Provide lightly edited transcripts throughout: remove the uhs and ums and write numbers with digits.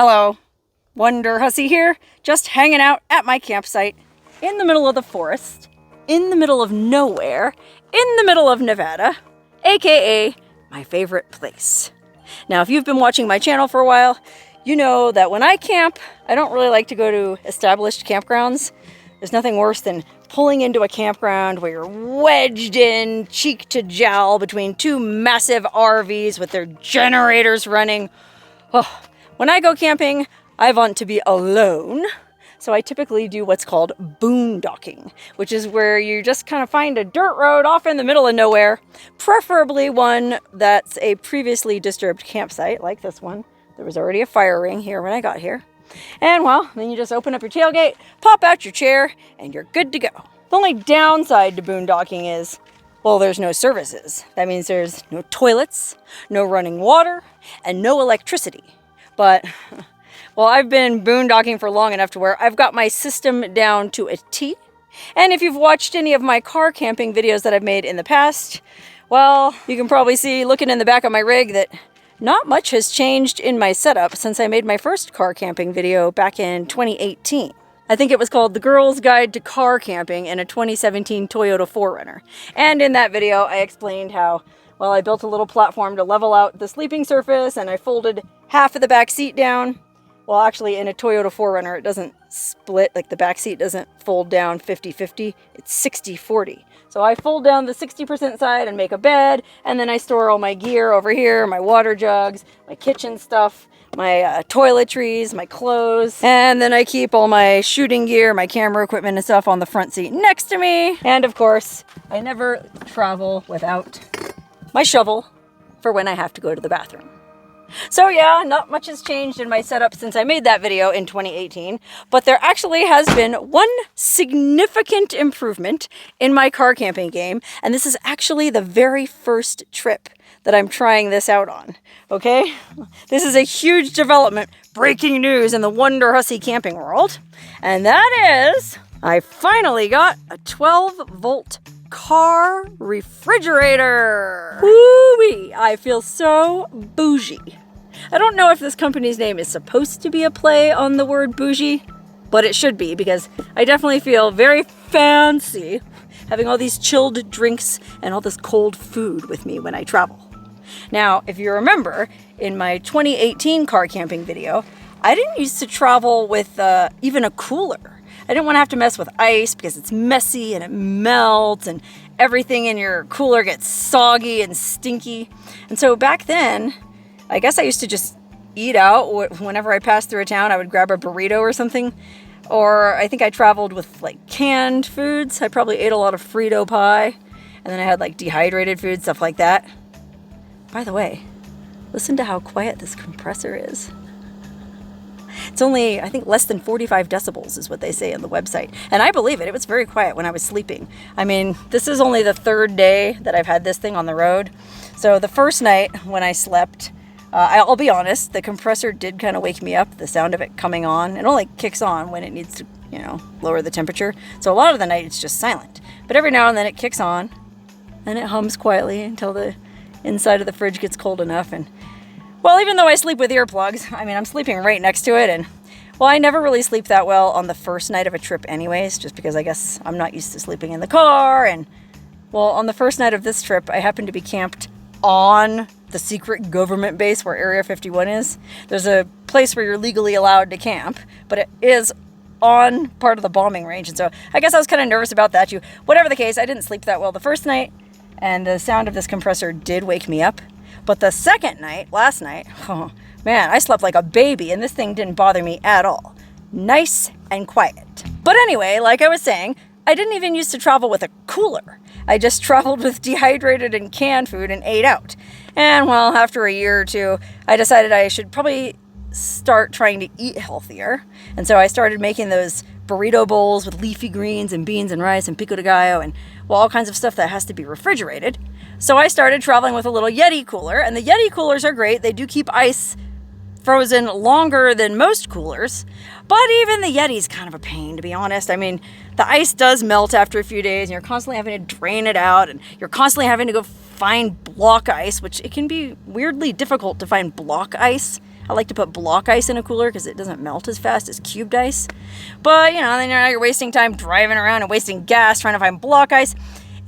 Hello, Wonderhussy here, just hanging out at my campsite in the middle of the forest, in the middle of nowhere, in the middle of Nevada, aka my favorite place. Now, if you've been watching my channel for a while, you know that when I camp, I don't really like to go to established campgrounds. There's nothing worse than pulling into a campground where you're wedged in cheek to jowl between two massive RVs with their generators running. Oh, when I go camping, I want to be alone. So I typically do what's called boondocking, which is where you just kind of find a dirt road off in the middle of nowhere, preferably one that's a previously disturbed campsite like this one. There was already a fire ring here when I got here. And well, then you just open up your tailgate, pop out your chair, and you're good to go. The only downside to boondocking is, well, there's no services. That means there's no toilets, no running water, and no electricity. But, well, I've been boondocking for long enough to where I've got my system down to a T. And if you've watched any of my car camping videos that I've made in the past, well, you can probably see looking in the back of my rig that not much has changed in my setup since I made my first car camping video back in 2018. I think it was called The Girl's Guide to Car Camping in a 2017 Toyota 4Runner. And in that video, I explained how, well, I built a little platform to level out the sleeping surface and I folded half of the back seat down. Well, actually, in a Toyota 4Runner, it doesn't split, like the back seat doesn't fold down 50-50, it's 60-40. So I fold down the 60% side and make a bed, and then I store all my gear over here, my water jugs, my kitchen stuff, my toiletries, my clothes, and then I keep all my shooting gear, my camera equipment and stuff on the front seat next to me. And of course, I never travel without my shovel for when I have to go to the bathroom. So yeah, not much has changed in my setup since I made that video in 2018, but there actually has been one significant improvement in my car camping game, and this is actually the very first trip that I'm trying this out on, okay? This is a huge development, breaking news in the Wonderhussy camping world, and that is, I finally got a 12-volt car refrigerator. Woo-wee! I feel so bougie. I don't know if this company's name is supposed to be a play on the word bougie, but it should be because I definitely feel very fancy having all these chilled drinks and all this cold food with me when I travel. Now, if you remember, in my 2018 car camping video, I didn't used to travel with even a cooler. I didn't want to have to mess with ice because it's messy and it melts and everything in your cooler gets soggy and stinky. And so back then, I guess I used to just eat out. Whenever I passed through a town, I would grab a burrito or something. Or I think I traveled with like canned foods. I probably ate a lot of Frito pie. And then I had like dehydrated food, stuff like that. By the way, listen to how quiet this compressor is. It's only, I think, less than 45 decibels is what they say on the website. And I believe it. It was very quiet when I was sleeping. I mean, this is only the third day that I've had this thing on the road. So the first night when I slept, I'll be honest, the compressor did kind of wake me up, the sound of it coming on. It only kicks on when it needs to, lower the temperature. So a lot of the night it's just silent. But every now and then it kicks on and it hums quietly until the inside of the fridge gets cold enough. And well, even though I sleep with earplugs, I mean, I'm sleeping right next to it. And well, I never really sleep that well on the first night of a trip anyways, just because I guess I'm not used to sleeping in the car. And well, on the first night of this trip, I happened to be camped on the secret government base where Area 51 is. There's a place where you're legally allowed to camp, but it is on part of the bombing range. And so I guess I was kind of nervous about that too. Whatever the case, I didn't sleep that well the first night, and the sound of this compressor did wake me up. But the second night, last night, oh man, I slept like a baby, and this thing didn't bother me at all. Nice and quiet. But anyway, like I was saying, I didn't even used to travel with a cooler. I just traveled with dehydrated and canned food and ate out. And well, after a year or two, I decided I should probably start trying to eat healthier. And so I started making those burrito bowls with leafy greens and beans and rice and pico de gallo and well, all kinds of stuff that has to be refrigerated. So I started traveling with a little Yeti cooler, and the Yeti coolers are great. They do keep ice frozen longer than most coolers, but even the Yeti's kind of a pain, to be honest. I mean, the ice does melt after a few days, and you're constantly having to drain it out, and you're constantly having to go find block ice, which it can be weirdly difficult to find block ice. I like to put block ice in a cooler because it doesn't melt as fast as cubed ice. But, you know, then you're wasting time driving around and wasting gas trying to find block ice.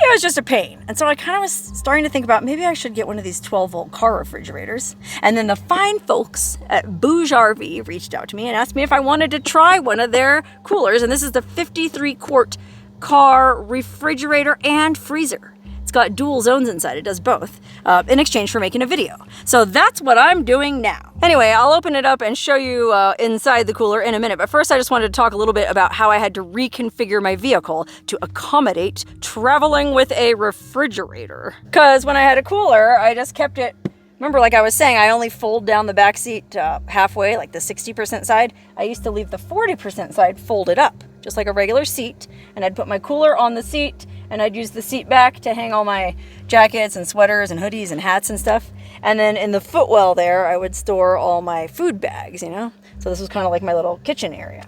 It was just a pain. And so I kind of was starting to think about maybe I should get one of these 12-volt car refrigerators. And then the fine folks at BougeRV reached out to me and asked me if I wanted to try one of their coolers. And this is the 53 quart car refrigerator and freezer. It's got dual zones inside. It does both in exchange for making a video. So that's what I'm doing now. Anyway, I'll open it up and show you inside the cooler in a minute. But first, I just wanted to talk a little bit about how I had to reconfigure my vehicle to accommodate traveling with a refrigerator. Because when I had a cooler, I just kept it. Remember, like I was saying, I only fold down the back seat halfway, like the 60% side. I used to leave the 40% side folded up, just like a regular seat. And I'd put my cooler on the seat, and I'd use the seat back to hang all my jackets and sweaters and hoodies and hats and stuff. And then in the footwell there, I would store all my food bags, you know? So this was kind of like my little kitchen area.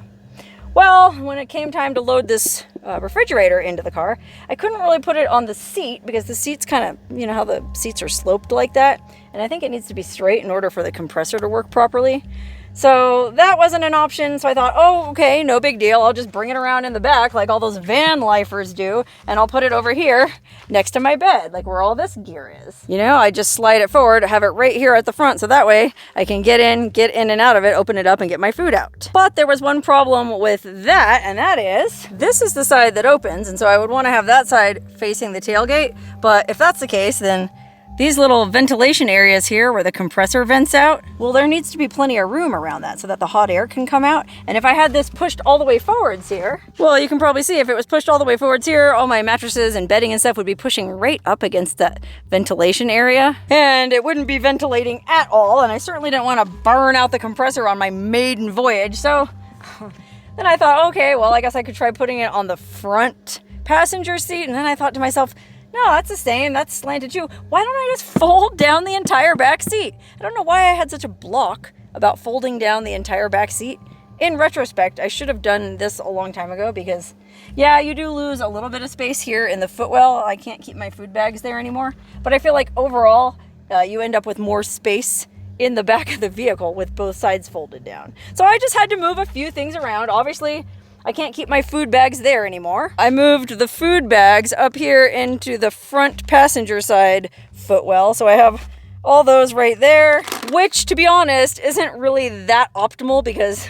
Well, when it came time to load this refrigerator into the car, I couldn't really put it on the seat because the seat's kind of, you know how the seats are sloped like that? And I think it needs to be straight in order for the compressor to work properly. So that wasn't an option, so I thought, oh, okay, no big deal. I'll just bring it around in the back like all those van lifers do, and I'll put it over here next to my bed, like where all this gear is. You know, I just slide it forward, have it right here at the front, so that way I can get in and out of it, open it up, and get my food out. But there was one problem with that, and that is, this is the side that opens, and so I would want to have that side facing the tailgate, but if that's the case, then these little ventilation areas here where the compressor vents out, well, there needs to be plenty of room around that so that the hot air can come out. And if I had this pushed all the way forwards here, well, you can probably see if it was pushed all the way forwards here, all my mattresses and bedding and stuff would be pushing right up against that ventilation area. And it wouldn't be ventilating at all. And I certainly didn't want to burn out the compressor on my maiden voyage. So then I thought, okay, well, I guess I could try putting it on the front passenger seat. And then I thought to myself, no, that's the same. That's slanted too. Why don't I just fold down the entire back seat? I don't know why I had such a block about folding down the entire back seat. In retrospect, I should have done this a long time ago because, yeah, you do lose a little bit of space here in the footwell. I can't keep my food bags there anymore. But I feel like overall, you end up with more space in the back of the vehicle with both sides folded down. So I just had to move a few things around. Obviously, I can't keep my food bags there anymore. I moved the food bags up here into the front passenger side footwell. So I have all those right there, which to be honest, isn't really that optimal because,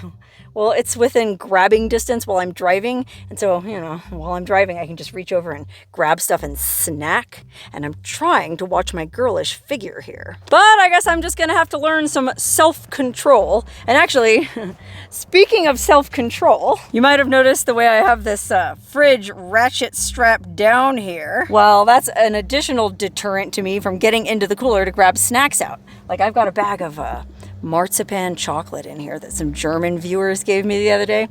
well, it's within grabbing distance while I'm driving. And so, you know, while I'm driving, I can just reach over and grab stuff and snack. And I'm trying to watch my girlish figure here. But I guess I'm just gonna have to learn some self-control. And actually, speaking of self-control, you might have noticed the way I have this fridge ratchet strapped down here. Well, that's an additional deterrent to me from getting into the cooler to grab snacks out. Like I've got a bag of marzipan chocolate in here that some German viewers gave me the other day.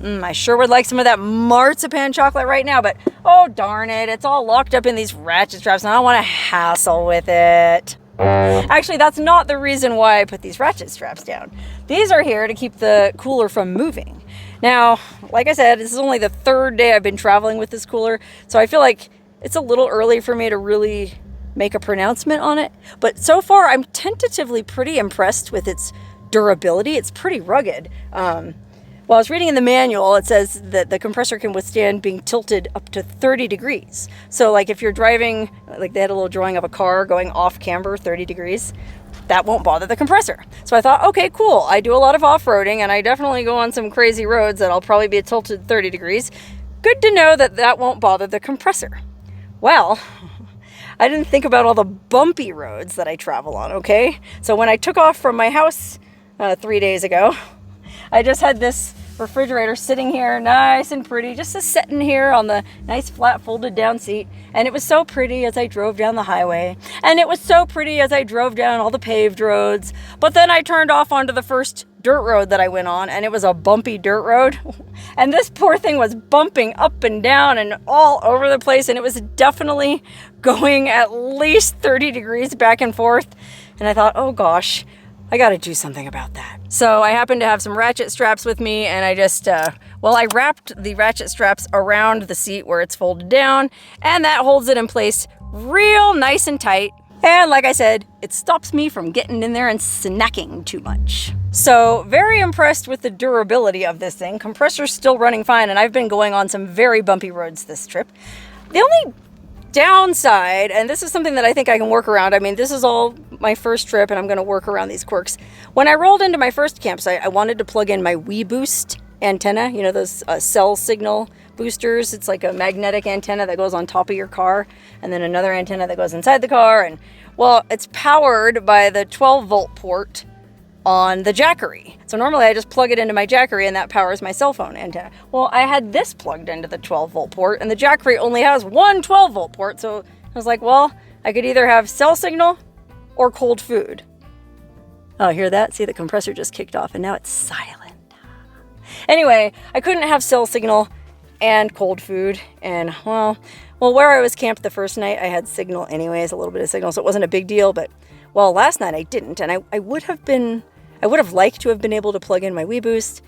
I sure would like some of that marzipan chocolate right now, but oh darn it, it's all locked up in these ratchet straps and I don't want to hassle with it. Actually, that's not the reason why I put these ratchet straps down. These are here to keep the cooler from moving. Now, like I said, this is only the third day I've been traveling with this cooler, so I feel like it's a little early for me to really make a pronouncement on it. But so far, I'm tentatively pretty impressed with its durability. It's pretty rugged. Well, I was reading in the manual, it says that the compressor can withstand being tilted up to 30 degrees. So like if you're driving, like they had a little drawing of a car going off camber 30 degrees, that won't bother the compressor. So I thought, okay, cool. I do a lot of off-roading and I definitely go on some crazy roads that I'll probably be tilted 30 degrees. Good to know that that won't bother the compressor. Well, I didn't think about all the bumpy roads that I travel on, okay? So when I took off from my house 3 days ago, I just had this refrigerator sitting here nice and pretty, just sitting here on the nice flat folded down seat. And it was so pretty as I drove down the highway. And it was so pretty as I drove down all the paved roads. But then I turned off onto the first dirt road that I went on, and it was a bumpy dirt road. And this poor thing was bumping up and down and all over the place. And it was definitely going at least 30 degrees back and forth. And I thought, oh gosh, I got to do something about that. So I happened to have some ratchet straps with me, and I just, I wrapped the ratchet straps around the seat where it's folded down, and that holds it in place real nice and tight. And like I said, it stops me from getting in there and snacking too much. So very impressed with the durability of this thing. Compressor's still running fine, and I've been going on some very bumpy roads this trip. The only downside, and this is something that I think I can work around. I mean, this is all my first trip, and I'm going to work around these quirks. When I rolled into my first campsite, I wanted to plug in my WeBoost antenna. You know, those cell signal boosters. It's like a magnetic antenna that goes on top of your car, and then another antenna that goes inside the car. And well, it's powered by the 12-volt port on the Jackery. So normally I just plug it into my Jackery and that powers my cell phone antenna. Well, I had this plugged into the 12-volt port, and the Jackery only has one 12-volt port. So I was like, well, I could either have cell signal or cold food. Oh, hear that? See, the compressor just kicked off and now it's silent. Anyway, I couldn't have cell signal and cold food, and well, where I was camped the first night, I had signal anyways, a little bit of signal, so it wasn't a big deal. But well, last night I didn't, and I would have liked to have been able to plug in my WeBoost.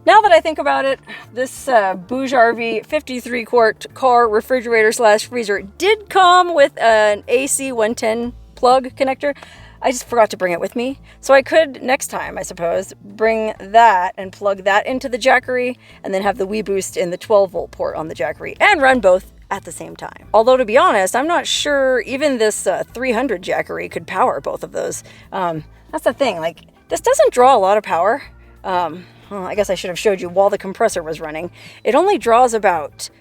Now that I think about it, this BougeRV 53 quart car refrigerator / freezer did come with an AC 110 plug connector. I just forgot to bring it with me. So I could, next time, I suppose, bring that and plug that into the Jackery, and then have the WeBoost in the 12-volt port on the Jackery, and run both at the same time. Although, to be honest, I'm not sure even this 300 Jackery could power both of those. That's the thing, like, this doesn't draw a lot of power. Well, I guess I should have showed you while the compressor was running. It only draws about,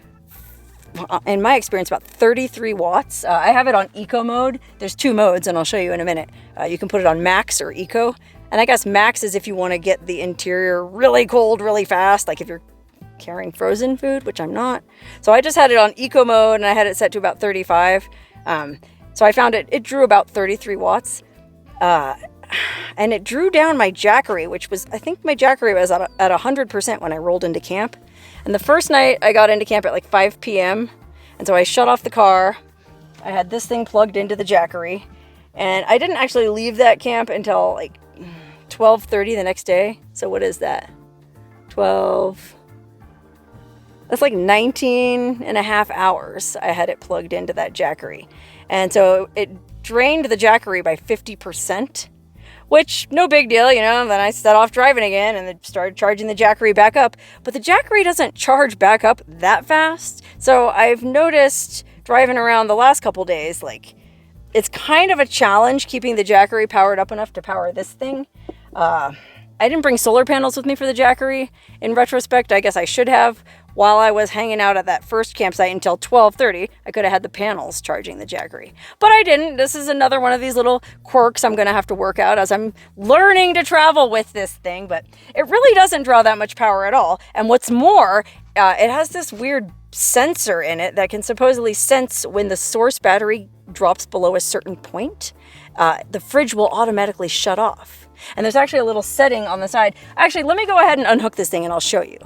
in my experience, about 33 watts. I have it on eco mode. There's 2 modes, and I'll show you in a minute. You can put it on max or eco. And I guess max is if you want to get the interior really cold really fast, like if you're carrying frozen food, which I'm not. So I just had it on eco mode, and I had it set to about 35. So I found it drew about 33 watts. And it drew down my Jackery, which was, I think my Jackery was at 100% when I rolled into camp. And the first night I got into camp at like 5 p.m. And so I shut off the car. I had this thing plugged into the Jackery. And I didn't actually leave that camp until like 12:30 the next day. So what is that? 12. That's like 19 and a half hours I had it plugged into that Jackery. And so it drained the Jackery by 50%. Which, no big deal, you know. Then I set off driving again and then started charging the Jackery back up. But the Jackery doesn't charge back up that fast. So I've noticed driving around the last couple days, like, it's kind of a challenge keeping the Jackery powered up enough to power this thing. I didn't bring solar panels with me for the Jackery. In retrospect, I guess I should have. While I was hanging out at that first campsite until 12:30, I could have had the panels charging the Jackery. But I didn't. This is another one of these little quirks I'm going to have to work out as I'm learning to travel with this thing. But it really doesn't draw that much power at all. And what's more, it has this weird sensor in it that can supposedly sense when the source battery drops below a certain point. The fridge will automatically shut off. And there's actually a little setting on the side. Actually, let me go ahead and unhook this thing and I'll show you.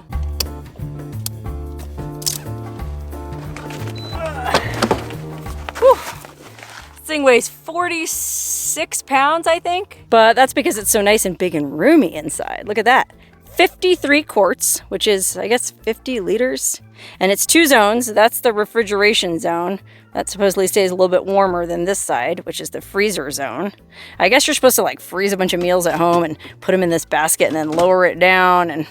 Whew. This thing weighs 46 pounds, I think. But that's because it's so nice and big and roomy inside. Look at that. 53 quarts, which is, I guess, 50 liters. And it's 2 zones. That's the refrigeration zone. That supposedly stays a little bit warmer than this side, which is the freezer zone. I guess you're supposed to like freeze a bunch of meals at home and put them in this basket and then lower it down. And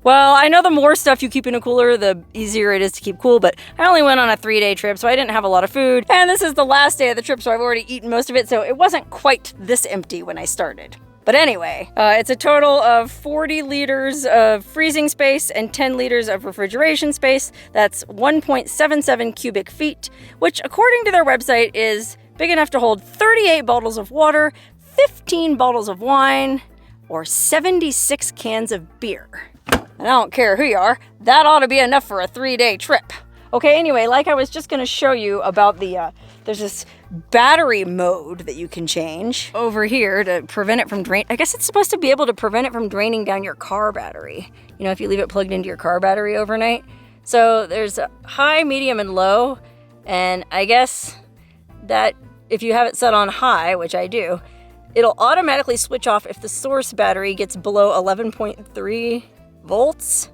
well, I know the more stuff you keep in a cooler, the easier it is to keep cool, but I only went on a 3-day trip, so I didn't have a lot of food. And this is the last day of the trip, so I've already eaten most of it, so it wasn't quite this empty when I started. But anyway, it's a total of 40 liters of freezing space and 10 liters of refrigeration space. That's 1.77 cubic feet, which according to their website is big enough to hold 38 bottles of water, 15 bottles of wine, or 76 cans of beer. And I don't care who you are, that ought to be enough for a 3-day trip. Okay, anyway, like I was just going to show you about the, there's this battery mode that you can change over here to prevent it from drain. I guess it's supposed to be able to prevent it from draining down your car battery. You know, if you leave it plugged into your car battery overnight. So there's a high, medium, and low. And I guess that if you have it set on high, which I do, it'll automatically switch off if the source battery gets below 11.3 volts,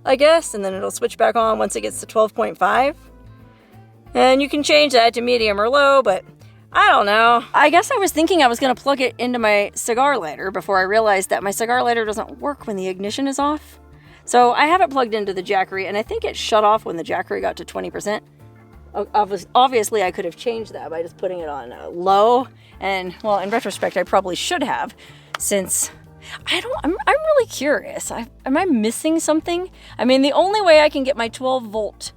I guess, and then it'll switch back on once it gets to 12.5. And you can change that to medium or low, but I don't know. I guess I was thinking I was gonna plug it into my cigar lighter before I realized that my cigar lighter doesn't work when the ignition is off. So I have it plugged into the Jackery, and I think it shut off when the Jackery got to 20%. Obviously, I could have changed that by just putting it on low. And, well, in retrospect, I probably should have, since I'm really curious. Am I missing something? I mean, the only way I can get my 12-volt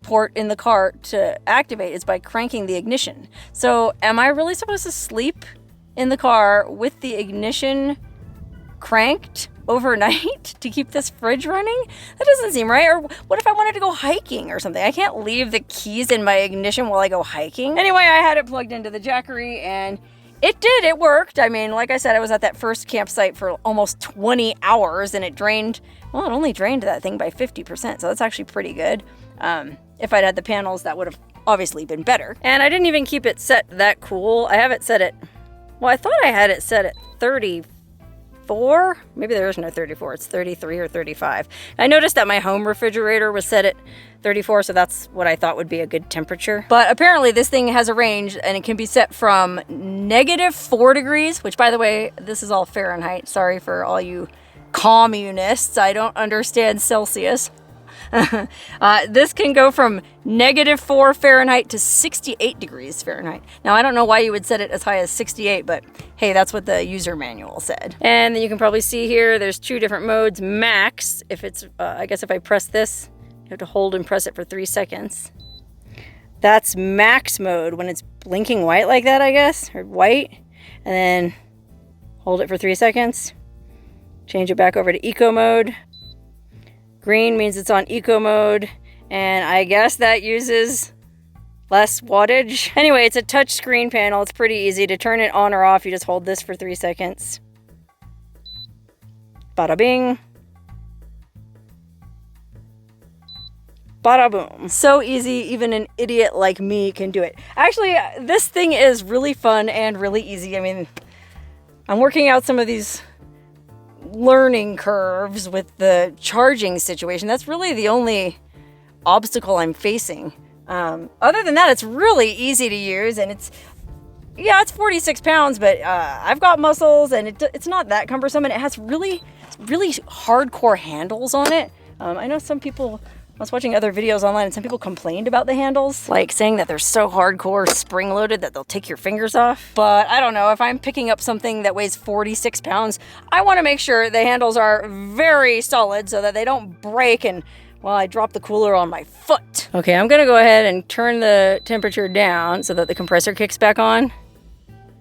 port in the car to activate is by cranking the ignition. So am I really supposed to sleep in the car with the ignition cranked overnight to keep this fridge running? That doesn't seem right. Or what if I wanted to go hiking or something? I can't leave the keys in my ignition while I go hiking. Anyway, I had it plugged into the Jackery, and it worked. I mean, like I said, I was at that first campsite for almost 20 hours, and it drained, well, it only drained that thing by 50%, so that's actually pretty good. If I'd had the panels, that would have obviously been better. And I didn't even keep it set that cool. I have it set at, well, I thought I had it set at 34. Maybe there is no 34. It's 33 or 35. I noticed that my home refrigerator was set at 34, so that's what I thought would be a good temperature. But apparently this thing has a range, and it can be set from -4 degrees, which, by the way, this is all Fahrenheit. Sorry for all you communists. I don't understand Celsius. This can go from -4 Fahrenheit to 68 degrees Fahrenheit. Now, I don't know why you would set it as high as 68, but hey, that's what the user manual said. And then you can probably see here, there's 2 different modes. Max, if it's, I guess if I press this, you have to hold and press it for 3 seconds. That's max mode, when it's blinking white like that, I guess, or white. And then hold it for 3 seconds. Change it back over to eco mode. Green means it's on eco mode, and I guess that uses less wattage. Anyway, it's a touch screen panel. It's pretty easy to turn it on or off. You just hold this for 3 seconds. Bada bing. Bada boom. So easy, even an idiot like me can do it. Actually, this thing is really fun and really easy. I mean, I'm working out some of these learning curves with the charging situation. That's really the only obstacle I'm facing. Other than that, it's really easy to use, and it's 46 pounds, but I've got muscles, and it's not that cumbersome, and it has really hardcore handles on it. I know some people, I was watching other videos online, and some people complained about the handles, like saying that they're so hardcore spring-loaded that they'll take your fingers off. But I don't know, if I'm picking up something that weighs 46 pounds, I want to make sure the handles are very solid so that they don't break and, well, I drop the cooler on my foot. Okay, I'm gonna go ahead and turn the temperature down so that the compressor kicks back on,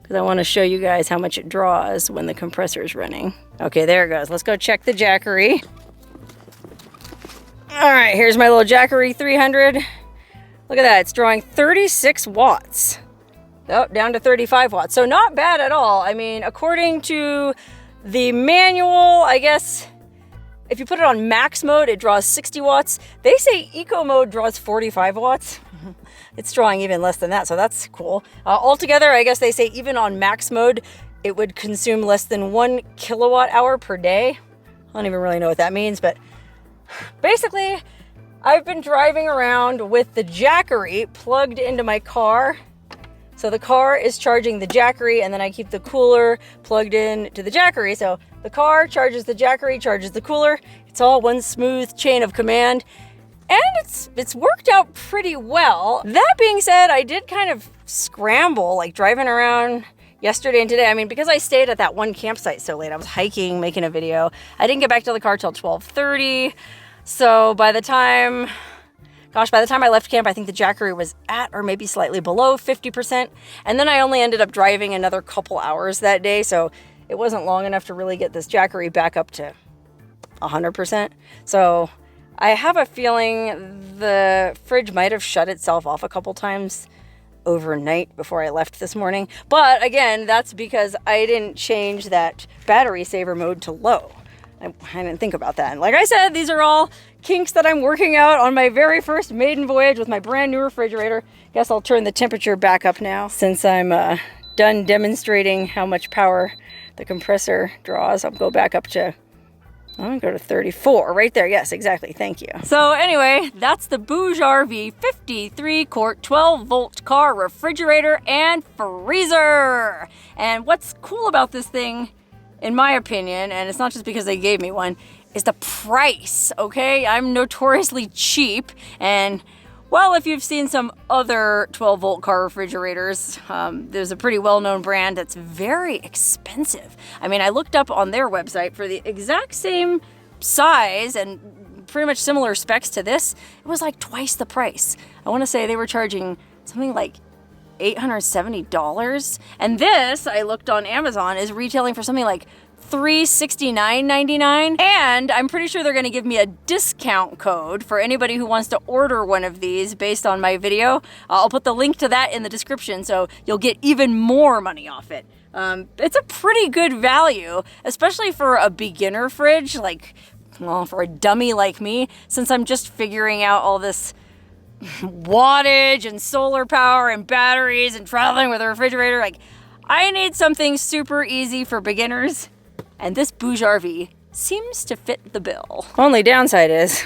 because I want to show you guys how much it draws when the compressor is running. Okay, there it goes. Let's go check the Jackery. All right, here's my little Jackery 300. Look at that, it's drawing 36 watts. Oh, down to 35 watts, so not bad at all. I mean, according to the manual, I guess if you put it on max mode, it draws 60 watts. They say eco mode draws 45 watts. It's drawing even less than that, so that's cool. Altogether, I guess they say even on max mode, it would consume less than 1 kilowatt hour per day. I don't even really know what that means, but basically, I've been driving around with the Jackery plugged into my car. So the car is charging the Jackery, and then I keep the cooler plugged in to the Jackery. So the car charges the Jackery, charges the cooler. It's all one smooth chain of command. And it's worked out pretty well. That being said, I did kind of scramble, like driving around yesterday and today. I mean, because I stayed at that one campsite so late, I was hiking, making a video. I didn't get back to the car till 12:30. So by the time I left camp, I think the Jackery was at or maybe slightly below 50%. And then I only ended up driving another couple hours that day. So it wasn't long enough to really get this Jackery back up to 100%. So I have a feeling the fridge might have shut itself off a couple times overnight before I left this morning. But again, that's because I didn't change that battery saver mode to low. I didn't think about that. And like I said, these are all kinks that I'm working out on my very first maiden voyage with my brand new refrigerator. Guess I'll turn the temperature back up now since I'm done demonstrating how much power the compressor draws. I'll go back up to I'm gonna go to 34, right there. Yes, exactly. Thank you. So anyway, that's the BougeRV 53 quart 12 volt car refrigerator and freezer. And what's cool about this thing, in my opinion, and it's not just because they gave me one, is the price, okay? I'm notoriously cheap, and well, if you've seen some other 12 volt car refrigerators, there's a pretty well-known brand that's very expensive. I mean, I looked up on their website for the exact same size and pretty much similar specs to this. It was like twice the price. I want to say they were charging something like $870. And this, I looked on Amazon, is retailing for something like $369.99, and I'm pretty sure they're going to give me a discount code for anybody who wants to order one of these based on my video. I'll put the link to that in the description so you'll get even more money off it. It's a pretty good value, especially for a beginner fridge, like, well, for a dummy like me, since I'm just figuring out all this wattage and solar power and batteries and traveling with a refrigerator. Like, I need something super easy for beginners. And this BougeRV seems to fit the bill. Only downside is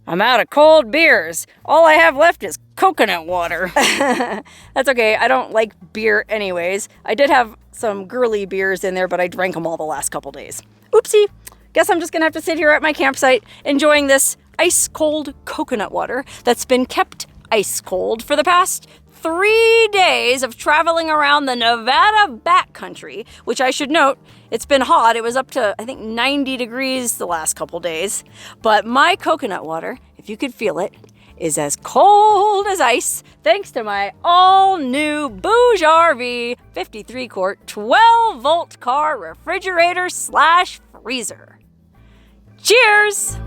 I'm out of cold beers. All I have left is coconut water. That's okay. I don't like beer anyways. I did have some girly beers in there, but I drank them all the last couple days. Oopsie. Guess I'm just gonna have to sit here at my campsite enjoying this ice cold coconut water that's been kept ice cold for the past 3 days of traveling around the Nevada backcountry, which I should note, it's been hot. It was up to, I think, 90 degrees the last couple days. But my coconut water, if you could feel it, is as cold as ice thanks to my all-new BougeRV 53 quart 12 volt car refrigerator / freezer. Cheers!